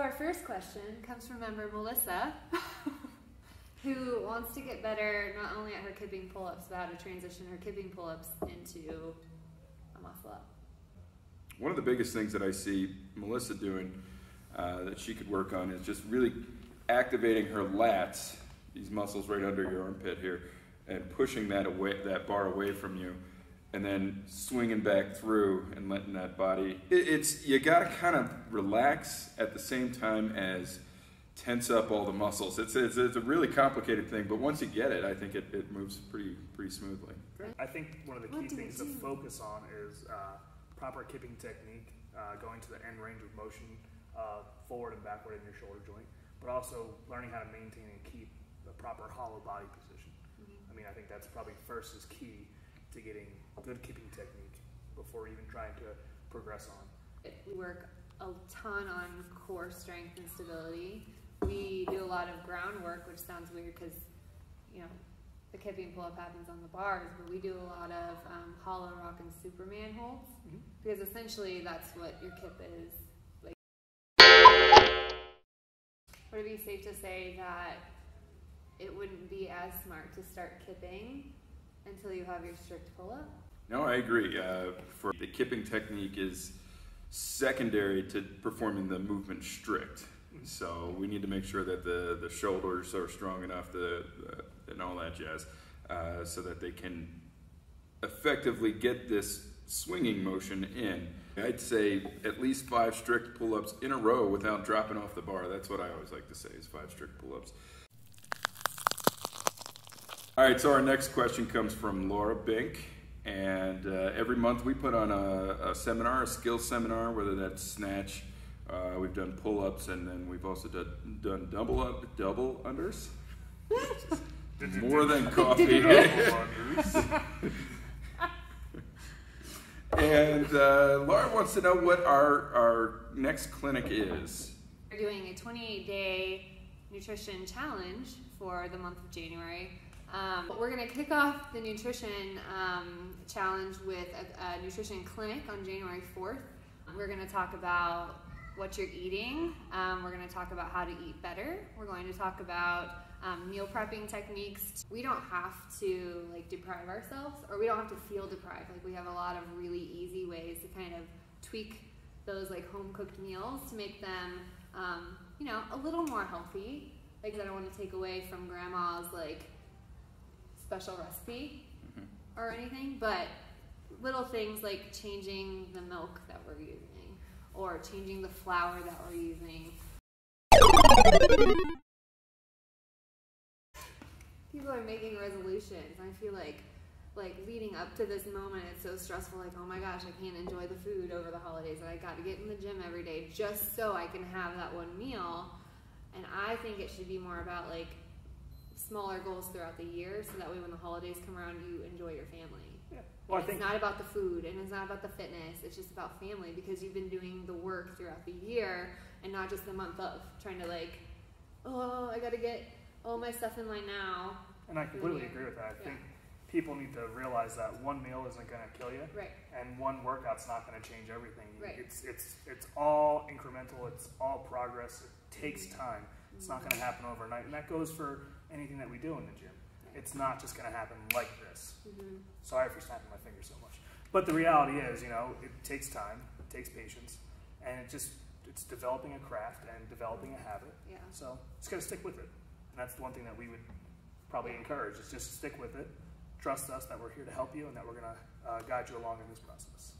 our first question comes from member Melissa, who wants to get better not only at her kipping pull-ups, but how to transition her kipping pull-ups into a muscle up. One of the biggest things that I see Melissa doing that she could work on is just really activating her lats, these muscles right under your armpit here, and pushing that bar away from you, and then swinging back through and letting that body. You gotta kind of relax at the same time as tense up all the muscles. It's a really complicated thing, but once you get it, I think it moves pretty smoothly. I think one of the key things to focus on is proper kipping technique, going to the end range of motion, forward and backward in your shoulder joint, but also learning how to maintain and keep the proper hollow body position. I mean, I think that's probably first is key to getting good kipping technique before even trying to progress on. We work a ton on core strength and stability. We do a lot of groundwork, which sounds weird because, you know, the kipping pull-up happens on the bars, but we do a lot of hollow rock and Superman holds, because essentially that's what your kip is. Like, would it be safe to say that it wouldn't be as smart to start kipping until you have your strict pull-up? No, I agree. For the kipping technique is secondary to performing the movement strict. So we need to make sure that the shoulders are strong enough and all that jazz, so that they can effectively get this swinging motion in. I'd say at least 5 strict pull-ups in a row without dropping off the bar. That's what I always like to say, is 5 strict pull-ups. All right, so our next question comes from Laura Bink, and every month we put on a seminar, a skills seminar, whether that's snatch, we've done pull-ups, and then we've also done double unders. More than coffee. And Laura wants to know what our next clinic is. We're doing a 28-day nutrition challenge for the month of January. We're going to kick off the nutrition challenge with a nutrition clinic on January 4th. We're going to talk about what you're eating. We're going to talk about how to eat better. We're going to talk about meal prepping techniques. We don't have to deprive ourselves, or we don't have to feel deprived. We have a lot of really easy ways to kind of tweak those home cooked meals to make them you know, a little more healthy. I don't want to take away from grandma's special recipe or anything, but little things like changing the milk that we're using or changing the flour that we're using. People are making resolutions. I feel like leading up to this moment, it's so stressful. Oh my gosh, I can't enjoy the food over the holidays, and I got to get in the gym every day just so I can have that one meal. And I think it should be more about smaller goals throughout the year, so that way when the holidays come around, you enjoy your family. Yeah. Well, it's not about the food, and it's not about the fitness. It's just about family, because you've been doing the work throughout the year, and not just the month of trying to oh, I got to get all my stuff in line now. And I completely agree with that. I think people need to realize that one meal isn't going to kill you, and one workout's not going to change everything. It's all incremental. It's all progress. It takes time. It's not going to happen overnight, and that goes for anything that we do in the gym. It's not just going to happen like this. Sorry for snapping my fingers so much. But the reality is, you know, it takes time, it takes patience, and it's developing a craft and developing a habit. So just got to stick with it. And that's the one thing that we would probably encourage, is just stick with it. Trust us that we're here to help you, and that we're going to guide you along in this process.